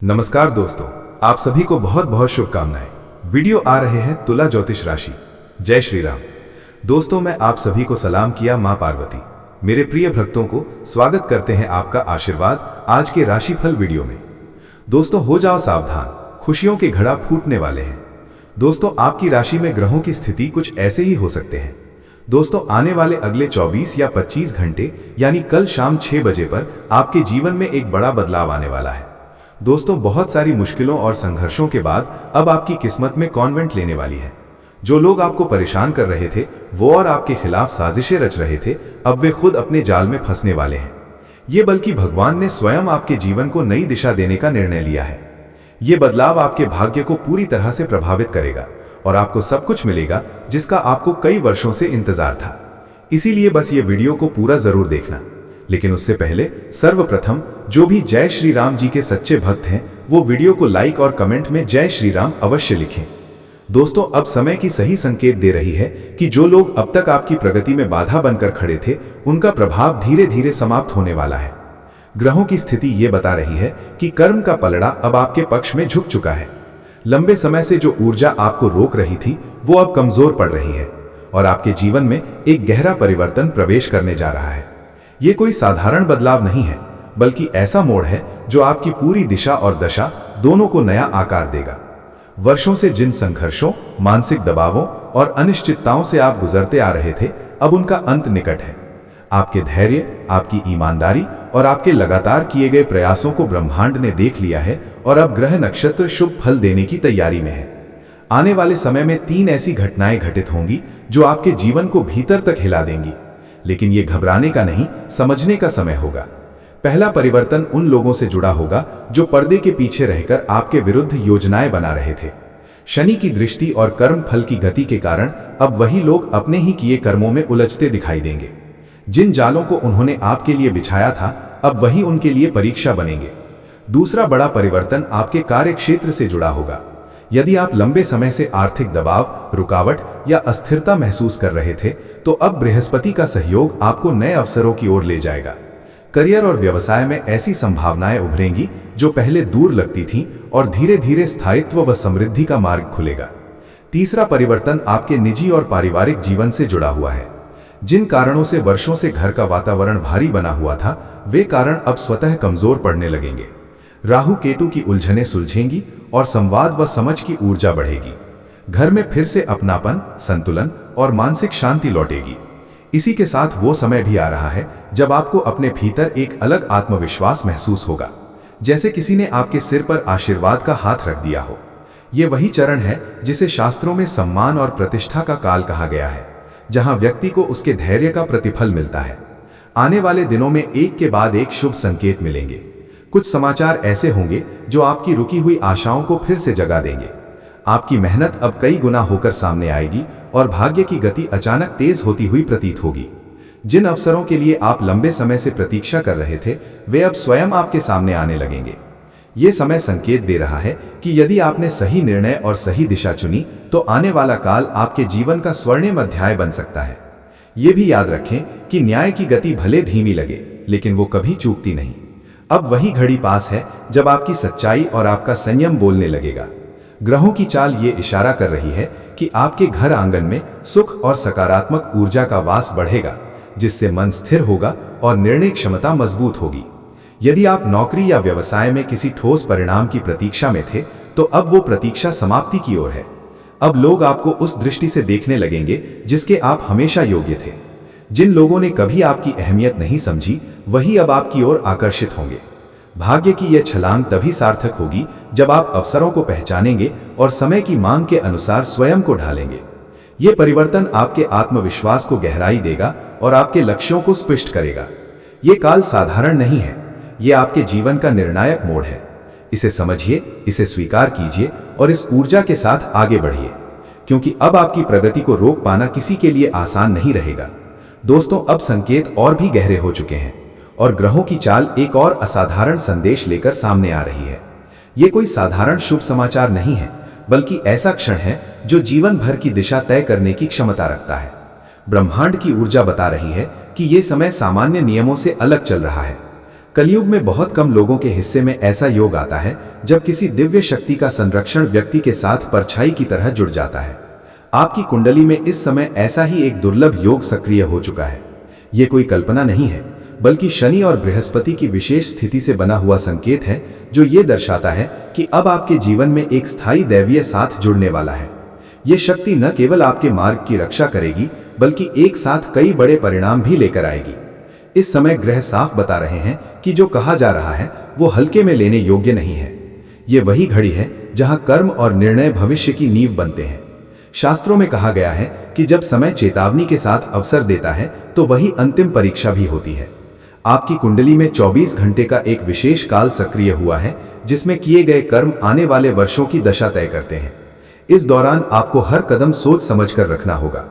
नमस्कार दोस्तों, आप सभी को बहुत बहुत शुभकामनाएं। वीडियो आ रहे हैं तुला ज्योतिष राशि। जय श्री राम। दोस्तों, मैं आप सभी को सलाम किया मां पार्वती। मेरे प्रिय भक्तों को स्वागत करते हैं आपका आशीर्वाद आज के राशिफल वीडियो में। दोस्तों, हो जाओ सावधान, खुशियों के घड़ा फूटने वाले हैं। दोस्तों, आपकी राशि में ग्रहों की स्थिति कुछ ऐसे ही हो सकते हैं। दोस्तों, आने वाले अगले 24 या 25 घंटे यानी कल शाम 6 बजे पर आपके जीवन में एक बड़ा बदलाव आने वाला है। दोस्तों, बहुत सारी मुश्किलों और संघर्षों के बाद अब आपकी किस्मत में कॉन्वेंट लेने वाली है। जो लोग आपको परेशान कर रहे थे वो और आपके खिलाफ साजिशें रच रहे थे, अब वे खुद अपने जाल में फंसने वाले हैं। ये बल्कि भगवान ने स्वयं आपके जीवन को नई दिशा देने का निर्णय लिया है। ये बदलाव आपके भाग्य को पूरी तरह से प्रभावित करेगा और आपको सब कुछ मिलेगा जिसका आपको कई वर्षों से इंतजार था। इसीलिए बस ये वीडियो को पूरा जरूर देखना। लेकिन उससे पहले सर्वप्रथम जो भी जय श्री राम जी के सच्चे भक्त हैं वो वीडियो को लाइक और कमेंट में जय श्री राम अवश्य लिखें। दोस्तों, अब समय की सही संकेत दे रही है कि जो लोग अब तक आपकी प्रगति में बाधा बनकर खड़े थे उनका प्रभाव धीरे धीरे समाप्त होने वाला है। ग्रहों की स्थिति ये बता रही है कि कर्म का पलड़ा अब आपके पक्ष में झुक चुका है। लंबे समय से जो ऊर्जा आपको रोक रही थी वो अब कमजोर पड़ रही है और आपके जीवन में एक गहरा परिवर्तन प्रवेश करने जा रहा है। ये कोई साधारण बदलाव नहीं है, बल्कि ऐसा मोड़ है जो आपकी पूरी दिशा और दशा दोनों को नया आकार देगा। वर्षों से जिन संघर्षों, मानसिक दबावों और अनिश्चितताओं से आप गुजरते आ रहे थे, अब उनका अंत निकट है। आपके धैर्य, आपकी ईमानदारी और आपके लगातार किए गए प्रयासों को ब्रह्मांड ने देख लिया है और अब ग्रह नक्षत्र शुभ फल देने की तैयारी में है। आने वाले समय में 3 ऐसी घटनाएं घटित होंगी जो आपके जीवन को भीतर तक हिला देंगी। लेकिन ये घबराने का नहीं, समझने का समय होगा। पहला परिवर्तन उन लोगों से जुड़ा होगा जो पर्दे के पीछे रहकर आपके विरुद्ध योजनाएं बना रहे थे। शनि की दृष्टि और कर्म फल की गति के कारण अब वही लोग अपने ही किए कर्मों में उलझते दिखाई देंगे। जिन जालों को उन्होंने आपके लिए बिछाया था अब वही उनके लिए परीक्षा बनेंगे। दूसरा बड़ा परिवर्तन आपके कार्य क्षेत्र से जुड़ा होगा। यदि आप लंबे समय से आर्थिक दबाव, रुकावट या अस्थिरता महसूस कर रहे थे तो अब बृहस्पति का सहयोग आपको नए अवसरों की ओर ले जाएगा। करियर और व्यवसाय में ऐसी संभावनाएं उभरेंगी जो पहले दूर लगती थीं और धीरे धीरे स्थायित्व व समृद्धि का मार्ग खुलेगा। तीसरा परिवर्तन आपके निजी और पारिवारिक जीवन से जुड़ा हुआ है। जिन कारणों से वर्षों से घर का वातावरण भारी बना हुआ था वे कारण अब स्वतः कमजोर पड़ने लगेंगे। राहु केतु की उलझनें सुलझेंगी और संवाद व समझ की ऊर्जा बढ़ेगी। घर में फिर से अपनापन, संतुलन और मानसिक शांति लौटेगी। इसी के साथ वो समय भी आ रहा है जब आपको अपने भीतर एक अलग आत्मविश्वास महसूस होगा, जैसे किसी ने आपके सिर पर आशीर्वाद का हाथ रख दिया हो। ये वही चरण है जिसे शास्त्रों में सम्मान और प्रतिष्ठा का काल कहा गया है, जहां व्यक्ति को उसके धैर्य का प्रतिफल मिलता है। आने वाले दिनों में एक के बाद एक शुभ संकेत मिलेंगे। कुछ समाचार ऐसे होंगे जो आपकी रुकी हुई आशाओं को फिर से जगा देंगे। आपकी मेहनत अब कई गुना होकर सामने आएगी और भाग्य की गति अचानक तेज होती हुई प्रतीत होगी। जिन अवसरों के लिए आप लंबे समय से प्रतीक्षा कर रहे थे वे अब स्वयं आपके सामने आने लगेंगे। ये समय संकेत दे रहा है कि यदि आपने सही निर्णय और सही दिशा चुनी तो आने वाला काल आपके जीवन का स्वर्णिम अध्याय बन सकता है। ये भी याद रखें कि न्याय की गति भले धीमी लगे लेकिन वो कभी चूकती नहीं। अब वही घड़ी पास है जब आपकी सच्चाई और आपका संयम बोलने लगेगा। ग्रहों की चाल ये इशारा कर रही है कि आपके घर आंगन में सुख और सकारात्मक ऊर्जा का वास बढ़ेगा, जिससे मन स्थिर होगा और निर्णय क्षमता मजबूत होगी। यदि आप नौकरी या व्यवसाय में किसी ठोस परिणाम की प्रतीक्षा में थे तो अब वो प्रतीक्षा समाप्ति की ओर है। अब लोग आपको उस दृष्टि से देखने लगेंगे जिसके आप हमेशा योग्य थे। जिन लोगों ने कभी आपकी अहमियत नहीं समझी वही अब आपकी ओर आकर्षित होंगे। भाग्य की यह छलांग तभी सार्थक होगी जब आप अवसरों को पहचानेंगे और समय की मांग के अनुसार स्वयं को ढालेंगे। ये परिवर्तन आपके आत्मविश्वास को गहराई देगा और आपके लक्ष्यों को स्पष्ट करेगा। ये काल साधारण नहीं है, ये आपके जीवन का निर्णायक मोड़ है। इसे समझिए, इसे स्वीकार कीजिए और इस ऊर्जा के साथ आगे बढ़िए, क्योंकि अब आपकी प्रगति को रोक पाना किसी के लिए आसान नहीं रहेगा। दोस्तों, अब संकेत और भी गहरे हो चुके हैं और ग्रहों की चाल एक और असाधारण संदेश लेकर सामने आ रही है। ये कोई साधारण शुभ समाचार नहीं है, बल्कि ऐसा क्षण है जो जीवन भर की दिशा तय करने की क्षमता रखता है। ब्रह्मांड की ऊर्जा बता रही है कि ये समय सामान्य नियमों से अलग चल रहा है। कलयुग में बहुत कम लोगों के हिस्से में ऐसा योग आता है जब किसी दिव्य शक्ति का संरक्षण व्यक्ति के साथ परछाई की तरह जुड़ जाता है। आपकी कुंडली में इस समय ऐसा ही एक दुर्लभ योग सक्रिय हो चुका है। ये कोई कल्पना नहीं है, बल्कि शनि और बृहस्पति की विशेष स्थिति से बना हुआ संकेत है, जो ये दर्शाता है कि अब आपके जीवन में एक स्थायी दैवीय साथ जुड़ने वाला है। ये शक्ति न केवल आपके मार्ग की रक्षा करेगी, बल्कि एक साथ कई बड़े परिणाम भी लेकर आएगी। इस समय ग्रह साफ बता रहे हैं कि जो कहा जा रहा है वो हल्के में लेने योग्य नहीं है। ये वही घड़ी है जहां कर्म और निर्णय भविष्य की नींव बनते हैं। शास्त्रों में कहा गया है कि जब समय चेतावनी के साथ अवसर देता है तो वही अंतिम परीक्षा भी होती है। आपकी कुंडली में 24 घंटे का एक विशेष काल सक्रिय हुआ है, जिसमें किए गए कर्म आने वाले वर्षों की दशा तय करते हैं। इस दौरान आपको हर कदम सोच समझकर रखना होगा।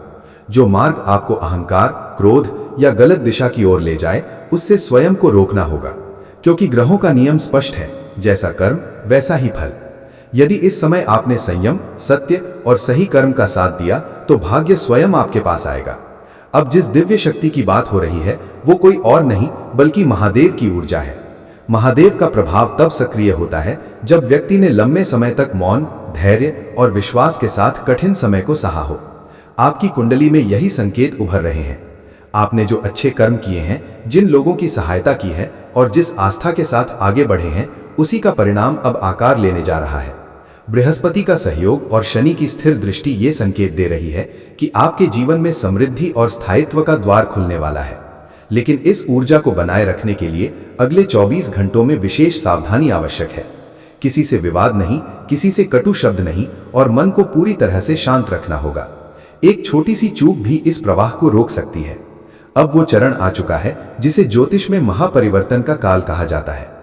जो मार्ग आपको अहंकार, क्रोध या गलत दिशा की ओर ले जाए, उससे स्वयं को रोकना होगा, क्योंकि ग्रहों का नियम स्पष्ट है, जैसा कर्म वैसा ही फल। यदि इस समय आपने संयम, सत्य और सही कर्म का साथ दिया तो भाग्य स्वयं आपके पास आएगा। अब जिस दिव्य शक्ति की बात हो रही है वो कोई और नहीं बल्कि महादेव की ऊर्जा है। महादेव का प्रभाव तब सक्रिय होता है जब व्यक्ति ने लंबे समय तक मौन, धैर्य और विश्वास के साथ कठिन समय को सहा हो। आपकी कुंडली में यही संकेत उभर रहे हैं। आपने जो अच्छे कर्म किए हैं, जिन लोगों की सहायता की है और जिस आस्था के साथ आगे बढ़े हैं, उसी का परिणाम अब आकार लेने जा रहा है। बृहस्पति का सहयोग और शनि की स्थिर दृष्टि ये संकेत दे रही है कि आपके जीवन में समृद्धि और स्थायित्व का द्वार खुलने वाला है। लेकिन इस ऊर्जा को बनाए रखने के लिए अगले 24 घंटों में विशेष सावधानी आवश्यक है। किसी से विवाद नहीं, किसी से कटु शब्द नहीं और मन को पूरी तरह से शांत रखना होगा। एक छोटी सी चूक भी इस प्रवाह को रोक सकती है। अब वो चरण आ चुका है जिसे ज्योतिष में महापरिवर्तन का काल कहा जाता है।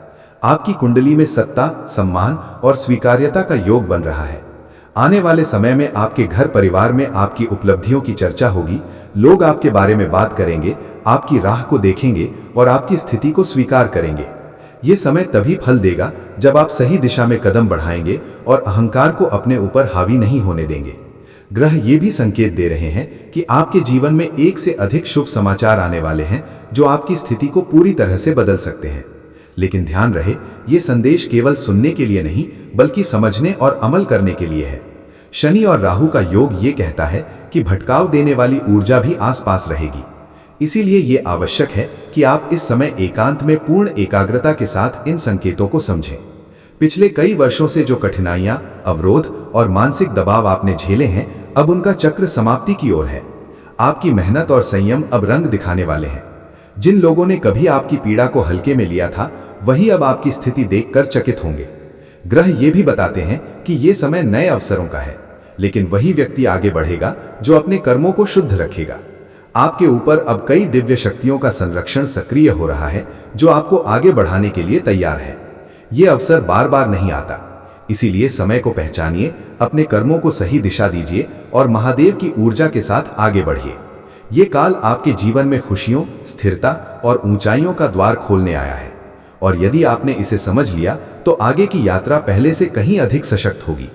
आपकी कुंडली में सत्ता, सम्मान और स्वीकार्यता का योग बन रहा है। आने वाले समय में आपके घर परिवार में आपकी उपलब्धियों की चर्चा होगी। लोग आपके बारे में बात करेंगे, आपकी राह को देखेंगे और आपकी स्थिति को स्वीकार करेंगे। ये समय तभी फल देगा जब आप सही दिशा में कदम बढ़ाएंगे और अहंकार को अपने ऊपर हावी नहीं होने देंगे। ग्रह ये भी संकेत दे रहे हैं कि आपके जीवन में एक से अधिक शुभ समाचार आने वाले हैं, जो आपकी स्थिति को पूरी तरह से बदल सकते हैं। लेकिन ध्यान रहे, ये संदेश केवल सुनने के लिए नहीं बल्कि समझने और अमल करने के लिए है। शनि और राहु का योग ये कहता है कि भटकाव देने वाली ऊर्जा भी आसपास रहेगी। इसीलिए ये आवश्यक है कि आप इस समय एकांत में पूर्ण एकाग्रता के साथ इन संकेतों को समझें। पिछले कई वर्षों से जो कठिनाइयां, अवरोध और मानसिक दबाव आपने झेले हैं, अब उनका चक्र समाप्ति की ओर है। आपकी मेहनत और संयम अब रंग दिखाने वाले हैं। जिन लोगों ने कभी आपकी पीड़ा को हल्के में लिया था, वही अब आपकी स्थिति देखकर चकित होंगे। ग्रह ये भी बताते हैं कि ये समय नए अवसरों का है, लेकिन वही व्यक्ति आगे बढ़ेगा जो अपने कर्मों को शुद्ध रखेगा। आपके ऊपर अब कई दिव्य शक्तियों का संरक्षण सक्रिय हो रहा है, जो आपको आगे बढ़ाने के लिए तैयार है। ये अवसर बार बार नहीं आता, इसीलिए समय को पहचानिए, अपने कर्मों को सही दिशा दीजिए और महादेव की ऊर्जा के साथ आगे बढ़िए। ये काल आपके जीवन में खुशियों, स्थिरता और ऊंचाइयों का द्वार खोलने आया है, और यदि आपने इसे समझ लिया तो आगे की यात्रा पहले से कहीं अधिक सशक्त होगी।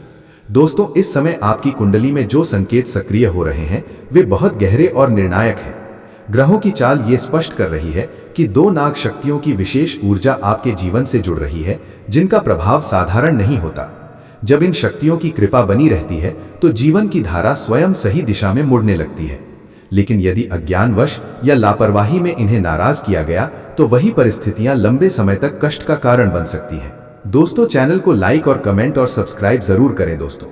दोस्तों, इस समय आपकी कुंडली में जो संकेत सक्रिय हो रहे हैं वे बहुत गहरे और निर्णायक हैं। ग्रहों की चाल ये स्पष्ट कर रही है कि दो नाग शक्तियों की विशेष ऊर्जा आपके जीवन से जुड़ रही है, जिनका प्रभाव साधारण नहीं होता। जब इन शक्तियों की कृपा बनी रहती है तो जीवन की धारा स्वयं सही दिशा में मुड़ने लगती है। लेकिन यदि अज्ञानवश या लापरवाही में इन्हें नाराज किया गया तो वही परिस्थितियां लंबे समय तक कष्ट का कारण बन सकती हैं। दोस्तों, चैनल को लाइक और कमेंट और सब्सक्राइब जरूर करें दोस्तों।